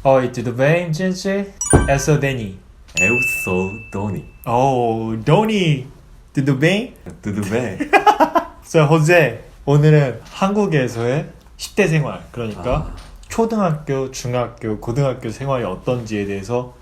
Oi, tudo bem, gente? Eu sou Danny. Eu sou Doni. Oh, Doni, tudo bem? Tudo bem? So, Jose, 오늘은 한국에서의 10대 생활, 그러니까 초등학교, 중학교, 고등학교 생활이 어떤지에 대해서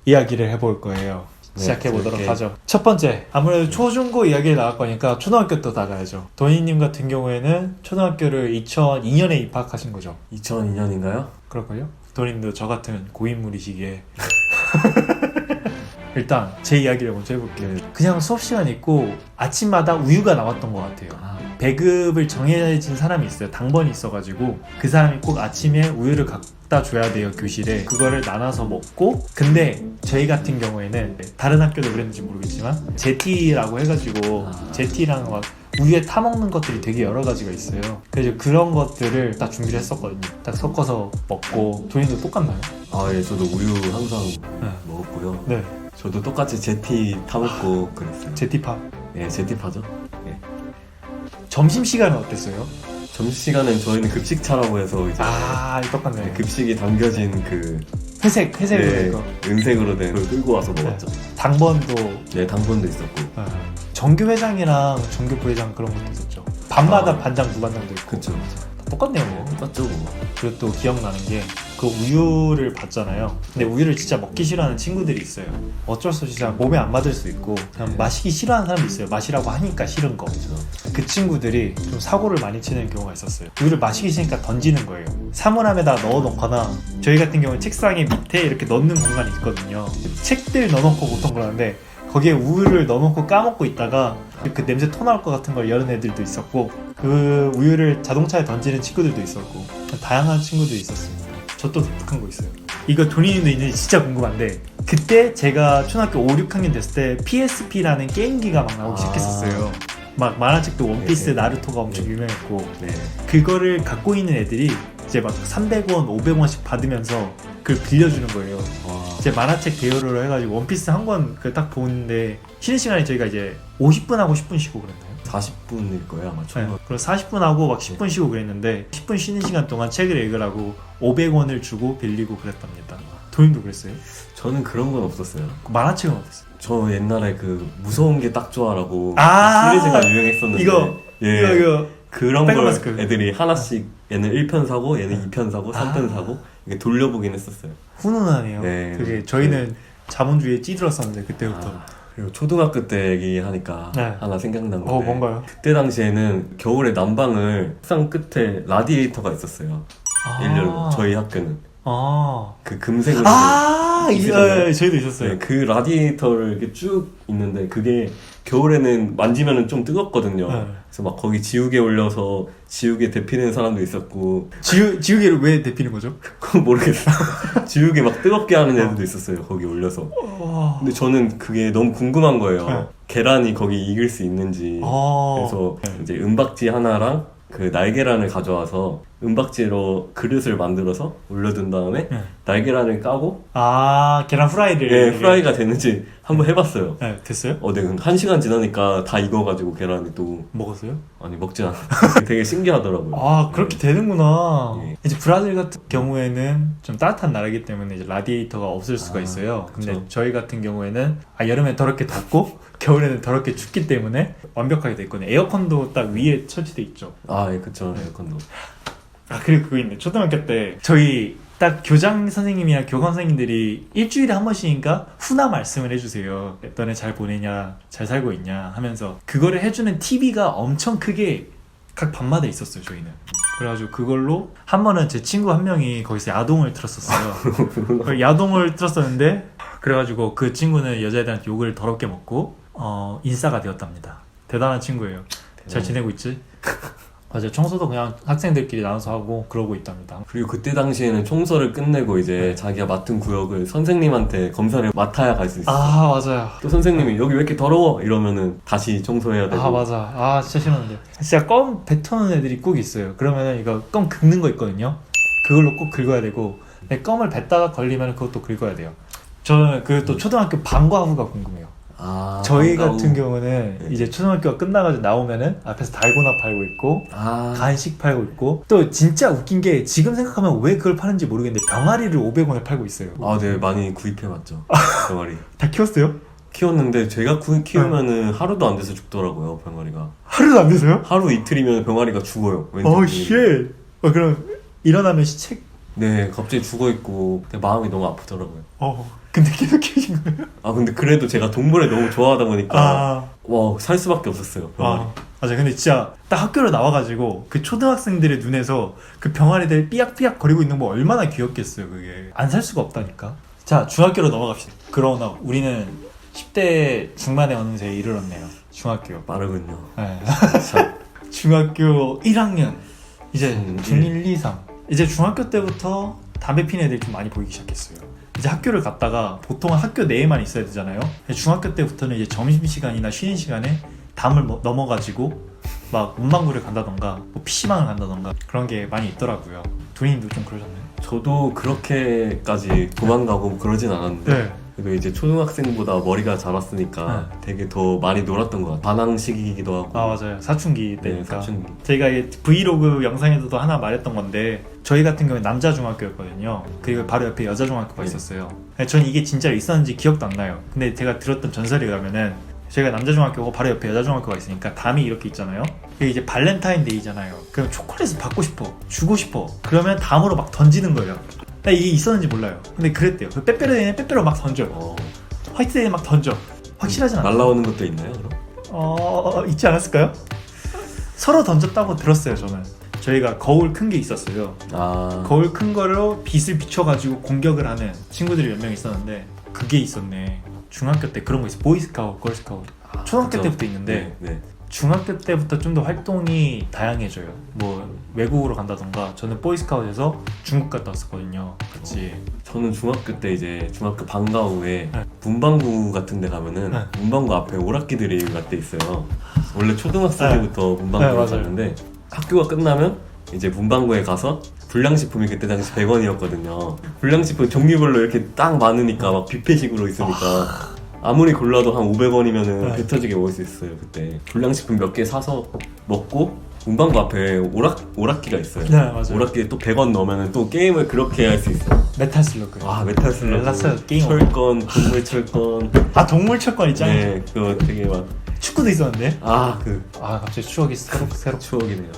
이야기를 해볼 거예요. 시작해보도록 재밌게. 하죠. 첫 번째, 아무래도 초중고 이야기를 나갈 거니까 초등학교 또 나가야죠. 도니님 같은 경우에는 초등학교를 2002년에 입학하신 거죠. 2002년인가요? 그럴걸요? 도니님도 저 같은 고인물이시기에 일단 제 이야기를 먼저 해볼게요. 그냥 수업 시간 있고 아침마다 우유가 나왔던 것 같아요. 배급을 정해진 사람이 있어요. 당번이 있어가지고 그 사람이 꼭 아침에 우유를 갖다 줘야 돼요, 교실에. 그거를 나눠서 먹고, 근데 저희 같은 경우에는 다른 학교도 그랬는지 모르겠지만 제티라고 해가지고 제티랑 막 우유에 타먹는 것들이 되게 여러 가지가 있어요. 그래서 그런 것들을 딱 준비를 했었거든요. 딱 섞어서 먹고. 도인도 똑같나요? 아, 예, 저도 우유 항상 먹었고요. 네, 저도 똑같이 제티 타먹고 그랬어요. 제티팝. 예, 제티파죠. 예. 점심시간은 어땠어요? 점심시간엔 저희는 급식차라고 해서 이제 똑같네. 급식이 담겨진 그 회색으로 된 거. 은색으로 된 걸 끌고 와서 먹었죠. 당번도 네, 당번도 있었고. 정교회장이랑 정교부회장 그런 것도 있었죠. 반마다 반장 부반장도 있고. 그쵸. 똑같네요. 뭐. 똑같죠, 뭐. 그리고 또 기억나는 게 그 우유를 받잖아요. 근데 우유를 진짜 먹기 싫어하는 친구들이 있어요. 어쩔 수 없이 진짜 몸에 안 맞을 수 있고 그냥 마시기 싫어하는 사람이 있어요. 마시라고 하니까 싫은 거. 그 친구들이 좀 사고를 많이 치는 경우가 있었어요. 우유를 마시기 싫으니까 던지는 거예요. 사물함에다 넣어놓거나 저희 같은 경우는 책상에 밑에 이렇게 넣는 공간이 있거든요. 책들 넣어놓고 보통 그러는데 거기에 우유를 넣어놓고 까먹고 있다가 그 냄새 토 나올 것 같은 걸 여는 애들도 있었고, 그 우유를 자동차에 던지는 친구들도 있었고, 다양한 친구들이 있었습니다. 저 또 독특한 거 있어요. 이거 돈이님도 있는지 진짜 궁금한데, 그때 제가 초등학교 5, 6학년 됐을 때 PSP라는 게임기가 막 나오기 시작했었어요. 막 만화책도 원피스, 네. 나루토가 엄청 유명했고, 네. 그거를 갖고 있는 애들이 이제 막 300원, 500원씩 받으면서 그걸 빌려주는 거예요. 와. 제 만화책 대여로 해가지고 원피스 한 권 딱 보는데 쉬는 시간에 저희가 이제 50분 하고 10분 쉬고 그랬나요? 40분일 거예요, 아마. 네. 그럼 40분 하고 막 10분 쉬고 그랬는데 10분 쉬는 시간 동안 책을 읽으라고 500원을 주고 빌리고 그랬답니다. 도인도 그랬어요? 저는 그런 건 없었어요. 만화책은 어땠어요? 저 옛날에 그 무서운 게 딱 좋아라고 아, 시리즈가 유행했었는데 이거 그런 걸 백마스크. 애들이 하나씩 얘는 1편 사고 얘는 2편 사고 3편 사고 이게 돌려보긴 했었어요. 훈훈하네요. 네. 그게 저희는 자본주의에 찌들었었는데 그때부터. 그리고 초등학교 때 얘기하니까 네. 하나 생각난 건데 뭔가요? 그때 당시에는 겨울에 난방을 옥상 끝에 라디에이터가 있었어요. 일렬로 저희 학교는 그 금색으로 저희도 있었어요. 네, 그 라디에이터를 이렇게 쭉 있는데 그게 겨울에는 만지면은 좀 뜨겁거든요. 네. 그래서 막 거기 지우개 올려서 지우개 데피는 사람도 있었고 지우개를 왜 데피는 거죠? 그건 모르겠어. 지우개 막 뜨겁게 하는 애들도 있었어요. 거기 올려서. 근데 저는 그게 너무 궁금한 거예요. 네. 계란이 거기 이길 수 있는지. 그래서 이제 은박지 하나랑 그 날계란을 가져와서 은박지로 그릇을 만들어서 올려둔 다음에 날계란을 까고 계란 프라이를 네, 프라이가 되는지 한번 해봤어요. 네, 됐어요? 네, 근데 1시간 지나니까 다 익어가지고 계란이 또 먹었어요? 아니 먹진 않았어요. 되게 신기하더라고요. 그렇게 되는구나. 예. 이제 브라질 같은 경우에는 좀 따뜻한 나라이기 때문에 이제 라디에이터가 없을 수가 있어요. 근데 그쵸. 저희 같은 경우에는 여름에 더럽게 덥고 겨울에는 더럽게 춥기 때문에 완벽하게 돼 있거든요. 에어컨도 딱 위에 설치돼 있죠. 예, 그쵸. 에어컨도. 그리고 그거 있네. 초등학교 때 저희 딱 교장 선생님이나 교감 선생님들이 일주일에 한 번씩인가 훈화 말씀을 해주세요. 너네 잘 보내냐, 잘 살고 있냐 하면서 그거를 해주는 TV가 엄청 크게 각 반마다 있었어요, 저희는. 그래가지고 그걸로 한 번은 제 친구 한 명이 거기서 야동을 틀었었어요. 야동을 틀었었는데 그래가지고 그 친구는 여자애들한테 욕을 더럽게 먹고 인싸가 되었답니다. 대단한 친구예요. 잘 지내고 있지? 맞아요. 청소도 그냥 학생들끼리 나눠서 하고 그러고 있답니다. 그리고 그때 당시에는 청소를 끝내고 이제 자기가 맡은 구역을 선생님한테 검사를 맡아야 갈 수 있어요. 맞아요. 또 선생님이 여기 왜 이렇게 더러워? 이러면은 다시 청소해야 되고. 맞아. 진짜 싫었는데. 진짜 껌 뱉어놓은 애들이 꼭 있어요. 그러면은 이거 껌 긁는 거 있거든요. 그걸로 꼭 긁어야 되고, 껌을 뱉다가 걸리면 그것도 긁어야 돼요. 저는 그 또 초등학교 방과후가 궁금해요. 저희 방과후. 같은 경우는 네. 이제 초등학교가 끝나가지고 나오면은 앞에서 달고나 팔고 있고 간식 팔고 있고 또 진짜 웃긴 게 지금 생각하면 왜 그걸 파는지 모르겠는데 병아리를 500원에 팔고 있어요. 네, 많이 구입해봤죠. 병아리. 다 키웠어요? 키웠는데 제가 키우면은 하루도 안 돼서 죽더라고요, 병아리가. 하루도 안 돼서요? 하루 이틀이면 병아리가 죽어요. 왠지. 쉣. 그럼 일어나면 시체. 네, 갑자기 죽어있고 마음이 너무 아프더라고요. 근데 계속 키우신 거예요? 근데 그래도 제가 동물을 너무 좋아하다 보니까 살 수밖에 없었어요, 병아리. 맞아. 근데 진짜 딱 학교로 나와가지고 그 초등학생들의 눈에서 그 병아리들 삐약삐약 거리고 있는 거 얼마나 귀엽겠어요. 그게 안 살 수가 없다니까. 자, 중학교로 넘어갑시다. 그러나 우리는 10대 중반에 어느새 이르렀네요. 중학교. 빠르군요. 네. 참. 중학교 1학년 이제 중1, 2, 3 이제 중학교 때부터 담배 피는 애들이 좀 많이 보이기 시작했어요. 이제 학교를 갔다가 보통은 학교 내에만 있어야 되잖아요. 중학교 때부터는 이제 점심시간이나 쉬는 시간에 담을 넘어가지고 막 문방구를 간다던가 뭐 PC방을 간다던가 그런 게 많이 있더라고요. 도희님도 좀 그러셨나요? 저도 그렇게까지 도망가고 그러진 않았는데 네. 그래도 이제 초등학생보다 머리가 자랐으니까 되게 더 많이 놀았던 것 같아요. 반항 시기이기도 하고. 맞아요. 사춘기 때니까. 네, 사춘기. 저희가 이 브이로그 영상에서도 하나 말했던 건데 저희 같은 경우는 남자 중학교였거든요. 그리고 바로 옆에 여자 중학교가 있었어요. 저는 이게 진짜로 있었는지 기억도 안 나요. 근데 제가 들었던 전설에 의하면은 저희가 남자 중학교고 바로 옆에 여자 중학교가 있으니까 담이 이렇게 있잖아요. 이게 이제 발렌타인데이잖아요. 그럼 초콜릿을 받고 싶어, 주고 싶어. 그러면 담으로 막 던지는 거예요. 나 이게 있었는지 몰라요. 근데 그랬대요. 그 빼빼로데이는 빼빼로 막 던져. 화이트데이는 막 던져. 확실하진 않아요. 날라오는 것도 있나요, 그럼? 있지 않았을까요? 서로 던졌다고 들었어요, 저는. 저희가 거울 큰 게 있었어요. 거울 큰 거로 빛을 비춰가지고 공격을 하는 친구들이 몇 명 있었는데 그게 있었네. 중학교 때 그런 거 있어. 보이스카우트, 걸스카우트. 초등학교 때부터 있는데 네. 중학교 때부터 좀 더 활동이 다양해져요. 뭐 외국으로 간다던가. 저는 보이스카우트에서 중국 갔다 왔었거든요. 같이. 저는 중학교 때 이제 중학교 방과후에 문방구 같은 데 가면은 문방구 앞에 오락기들이 몇 대 있어요. 원래 초등학생 때부터 문방구를 갔는데 학교가 끝나면 이제 문방구에 가서 불량식품이 그때 당시 100원이었거든요. 불량식품 종류별로 이렇게 딱 많으니까 막 뷔페식으로 있으니까 아무리 골라도 한 500원이면은 배 터지게 먹을 수 있어요. 그때 불량식품 몇 개 사서 먹고 문방구 앞에 오락기가 있어요. 네, 맞아요. 오락기에 또 100원 넣으면은 또 게임을 그렇게 할 수 있어요. 메탈 슬러그. 메탈 슬러그. rel라스 게임. 철권, 동물 철권. 동물 철권이 짱이죠. 네, 그거 되게 막 축구도 있었는데. 갑자기 추억이 새록. 추억이네요.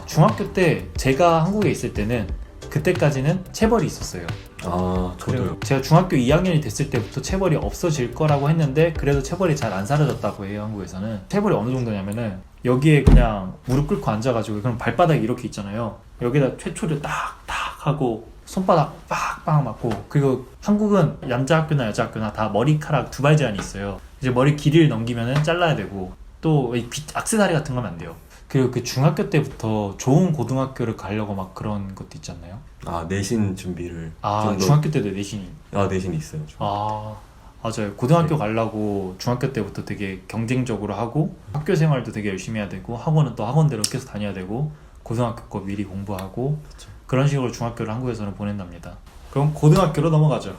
중학교 때 제가 한국에 있을 때는 그때까지는 체벌이 있었어요. 저도요. 제가 중학교 2학년이 됐을 때부터 체벌이 없어질 거라고 했는데 그래도 체벌이 잘 안 사라졌다고 해요. 한국에서는. 체벌이 어느 정도냐면은 여기에 그냥 무릎 꿇고 앉아가지고 그럼 발바닥이 이렇게 있잖아요. 여기다 최초를 딱딱 하고 손바닥 빡빡 맞고, 그리고 한국은 남자 학교나 여자 학교나 다 머리카락 두발 제한이 있어요. 이제 머리 길이를 넘기면은 잘라야 되고, 또 액세서리 같은 거 하면 안 돼요. 그리고 그 중학교 때부터 좋은 고등학교를 가려고 막 그런 것도 있지 않나요? 내신 준비를. 중학교 때도 내신이. 내신이 있어요. 맞아요. 고등학교 가려고 중학교 때부터 되게 경쟁적으로 하고, 학교 생활도 되게 열심히 해야 되고, 학원은 또 학원대로 계속 다녀야 되고, 고등학교 거 미리 공부하고, 그런 식으로 중학교를 한국에서는 보낸답니다. 그럼 고등학교로 넘어가죠.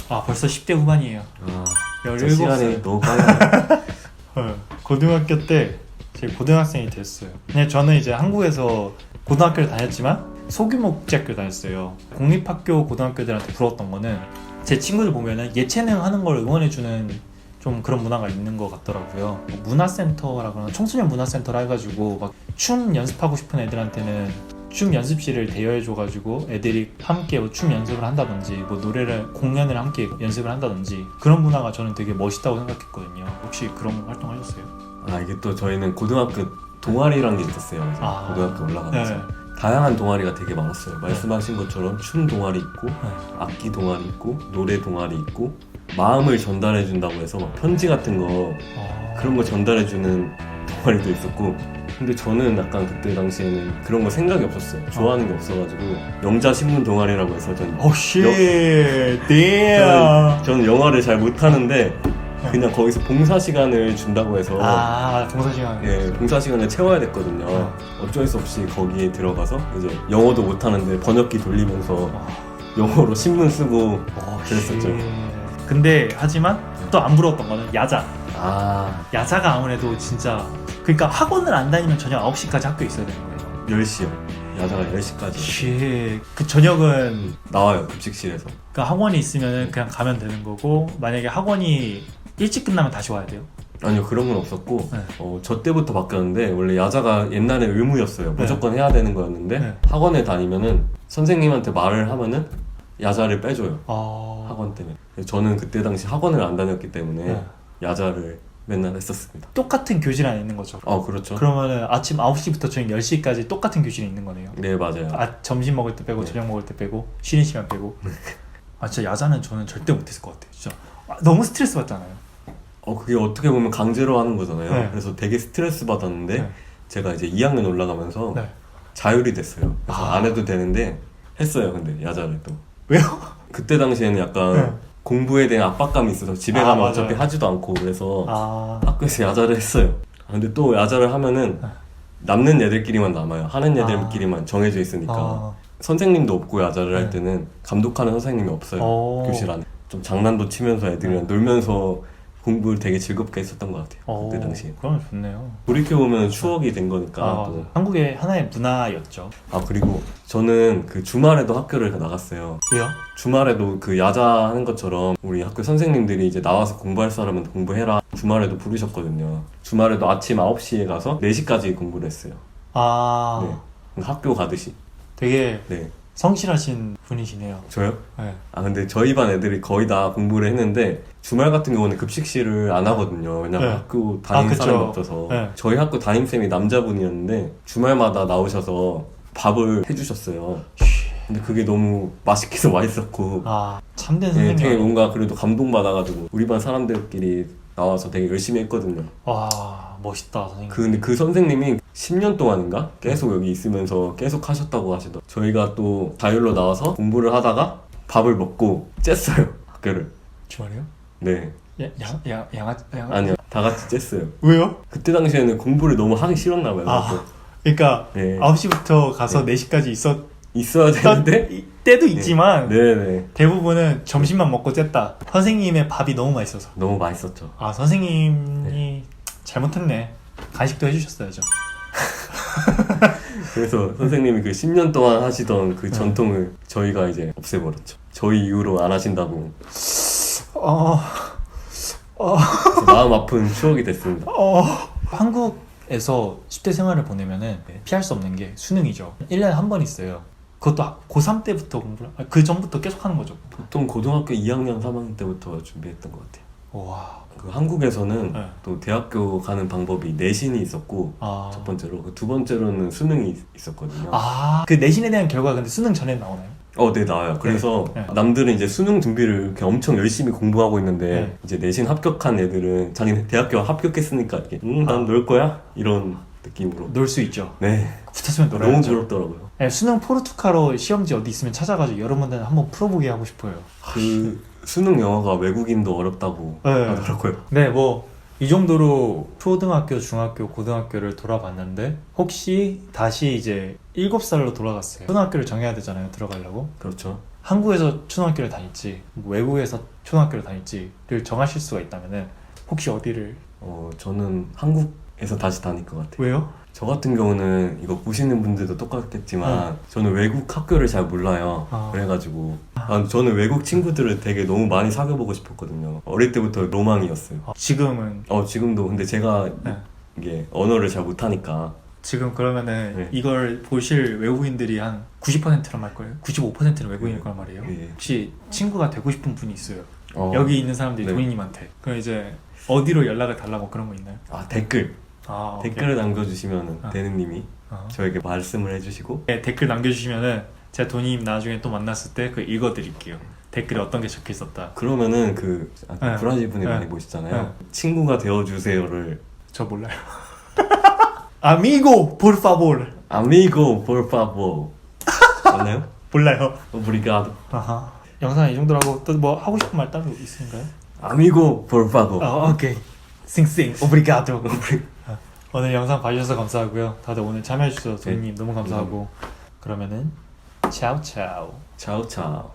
벌써 10대 후반이에요. 17살. 시간이 너무 빨라요. 고등학교 때 제 고등학생이 됐어요. 근데 저는 이제 한국에서 고등학교를 다녔지만 소규모 국제학교를 다녔어요. 공립학교 고등학교들한테 부러웠던 거는 제 친구들 보면은 예체능 하는 걸 응원해주는 좀 그런 문화가 있는 것 같더라고요. 문화센터라거나 청소년 문화센터라 해가지고 막 춤 연습하고 싶은 애들한테는 춤 연습실을 대여해줘가지고 애들이 함께 춤 연습을 한다든지 뭐 노래를 공연을 함께 연습을 한다든지, 그런 문화가 저는 되게 멋있다고 생각했거든요. 혹시 그런 활동 하셨어요? 이게 또 저희는 고등학교 동아리라는 게 있었어요. 고등학교 올라가면서 다양한 동아리가 되게 많았어요. 말씀하신 것처럼 춤 동아리 있고, 악기 동아리 있고, 노래 동아리 있고, 마음을 전달해 준다고 해서 막 편지 같은 거 그런 거 전달해 주는 동아리도 있었고. 근데 저는 약간 그때 당시에는 그런 거 생각이 없었어요. 좋아하는 게 없어가지고 영자 신문 동아리라고 해서 저는 저는 영어를 잘 못하는데 그냥 거기서 봉사 시간을 준다고 해서 봉사 시간. 봉사 시간을 채워야 됐거든요. 어쩔 수 없이 거기에 들어가서 이제 영어도 못하는데 번역기 돌리면서 영어로 신문 쓰고 그랬었죠. 근데 하지만 또 안 부러웠던 거는 야자. 아 야자가 아무래도 진짜 그러니까 학원을 안 다니면 저녁 9시까지 학교에 있어야 되는 거예요. 10시요. 야자가 10시까지 쉣. 그 저녁은 나와요 급식실에서. 그 학원이 있으면 그냥 가면 되는 거고 만약에 학원이 일찍 끝나면 다시 와야 돼요? 아니요 그런 건 없었고 네. 저 때부터 바뀌었는데 원래 야자가 옛날에 의무였어요. 무조건 해야 되는 거였는데 네. 학원에 다니면은 선생님한테 말을 하면은 야자를 빼줘요. 아... 학원 때문에. 저는 그때 당시 학원을 안 다녔기 때문에 네. 야자를 맨날 했었습니다. 똑같은 교실 안에 있는 거죠? 그렇죠. 그러면은 아침 9시부터 저녁 10시까지 똑같은 교실에 있는 거네요? 네 맞아요. 점심 먹을 때 빼고 네. 저녁 먹을 때 빼고 쉬는 시간 빼고 진짜 야자는 저는 절대 못했을 것 같아요. 진짜 너무 스트레스 받잖아요. 그게 어떻게 보면 강제로 하는 거잖아요. 네. 그래서 되게 스트레스 받았는데 네. 제가 이제 2학년 올라가면서 네. 자율이 됐어요. 그래서 아. 안 해도 되는데 했어요. 근데 야자를 또. 왜요? 그때 당시에는 약간 네. 공부에 대한 압박감이 있어서 집에 아, 가면 맞아요. 어차피 하지도 않고 그래서 아... 학교에서 야자를 했어요. 근데 또 야자를 하면은 네. 남는 애들끼리만 남아요. 하는 애들끼리만 정해져 있으니까 아... 선생님도 없고 야자를 네. 할 때는 감독하는 선생님이 없어요. 교실 안에. 좀 장난도 치면서 애들이랑 놀면서 공부를 되게 즐겁게 했었던 것 같아요. 그때 당시에. 그러면 좋네요. 돌이켜보면 추억이 된 거니까 또. 한국의 하나의 문화였죠. 그리고 저는 그 주말에도 학교를 나갔어요. 왜요? 주말에도 그 야자 하는 것처럼 우리 학교 선생님들이 이제 나와서 공부할 사람은 공부해라 주말에도 부르셨거든요. 주말에도 아침 9시에 가서 4시까지 공부를 했어요. 네. 학교 가듯이. 되게 네. 성실하신 분이시네요. 저요? 네. 근데 저희 반 애들이 거의 다 공부를 했는데 주말 같은 경우는 급식실을 안 하거든요. 왜냐면 네. 학교 다니는 그쵸. 사람이 없어서. 네. 저희 학교 담임쌤이 남자분이었는데 주말마다 나오셔서 밥을 해주셨어요. 근데 그게 너무 맛있게도 맛있었고 참된 네, 선생님. 되게 뭔가 그래도 감동받아가지고 우리 반 사람들끼리 나와서 되게 열심히 했거든요. 와 멋있다 선생님. 근데 그 선생님이 10년 동안인가 계속 여기 있으면서 계속 하셨다고 하시더라고요. 저희가 또 자율로 나와서 공부를 하다가 밥을 먹고 쬐어요 학교를. 주말이요? 네. 양아 아니요 다 같이 쬐어요. 왜요? 그때 당시에는 공부를 너무 하기 싫었나 봐요. 그러니까 네. 9시부터 가서 4시까지 있어야 되는데 때도 있지만 네네 대부분은 점심만 먹고 쬐다. 선생님의 밥이 너무 맛있어서. 너무 맛있었죠. 선생님이 잘못했네. 간식도 해주셨어야죠. 그래서 선생님이 그 10년 동안 하시던 그 전통을 저희가 이제 없애버렸죠. 저희 이후로 안 하신다고. 그래서 마음 아픈 추억이 됐습니다. 한국에서 10대 생활을 보내면은 피할 수 없는 게 수능이죠. 1년에 한 번 있어요. 그것도 고3 때부터 공부를, 그 전부터 계속 하는 거죠. 보통 고등학교 2학년, 3학년 때부터 준비했던 것 같아요. 와. 그 한국에서는 네. 또 대학교 가는 방법이 내신이 있었고 첫 번째로 두 번째로는 수능이 있었거든요. 그 내신에 대한 결과가 근데 수능 전에 나오나요? 네 나와요. 그래서 네. 남들은 이제 수능 준비를 이렇게 엄청 열심히 공부하고 있는데 네. 이제 내신 합격한 애들은 자기네 대학교 합격했으니까 이렇게 난 놀 거야 이런 느낌으로. 놀 수 있죠. 네. 붙었으면 너무 놀아야죠. 부럽더라고요. 네, 수능 포르투갈어 시험지 어디 있으면 찾아가지고 여러분들 한번 풀어보게 하고 싶어요. 그 수능 영어가 외국인도 어렵다고 네. 하더라고요. 네, 이 정도로 초등학교, 중학교, 고등학교를 돌아봤는데 혹시 다시 이제 7살로 돌아갔어요. 초등학교를 정해야 되잖아요, 들어가려고. 그렇죠. 한국에서 초등학교를 다닐지 외국에서 초등학교를 다닐지를 정하실 수가 있다면은 혹시 어디를? 저는 한국에서 다시 다닐 것 같아요. 왜요? 저 같은 경우는 이거 보시는 분들도 똑같겠지만 저는 외국 학교를 잘 몰라요. 그래가지고 저는 외국 친구들을 되게 너무 많이 사귀어보고 싶었거든요. 어릴 때부터 로망이었어요. 지금은? 지금도. 근데 제가 네. 이게 언어를 잘 못하니까. 지금 그러면은 네. 이걸 보실 외국인들이 한 90%란 말 거예요? 95%는 외국인일 거란 말이에요? 네. 혹시 친구가 되고 싶은 분이 있어요? 어, 여기 있는 사람들이 네. 도희님한테. 그럼 이제 어디로 연락을 달라고 그런 거 있나요? 댓글. 오케이. 댓글을 남겨주시면 대는님이 어. 저에게 말씀을 해주시고 네, 댓글 남겨주시면은 제가 도희님 나중에 또 만났을 때 그 읽어드릴게요. 댓글에 어떤 게 적혀 있었다. 그러면은 네. 브라질 분이 네. 많이 보시잖아요. 네. 친구가 되어주세요를 저 몰라요. Amigo, por favor. Amigo, por favor. 맞나요? 몰라요. Obrigado. 아하. 영상 이 정도로 하고 또 뭐 하고 싶은 말 따로 있으신가요? Amigo, por favor. 오케이. 싱싱, 오브리가도. 오늘 영상 봐주셔서 감사하고요. 다들 오늘 참여해주셔서 도희님 너무 감사하고 그러면은 차오 차오. 차오 차오.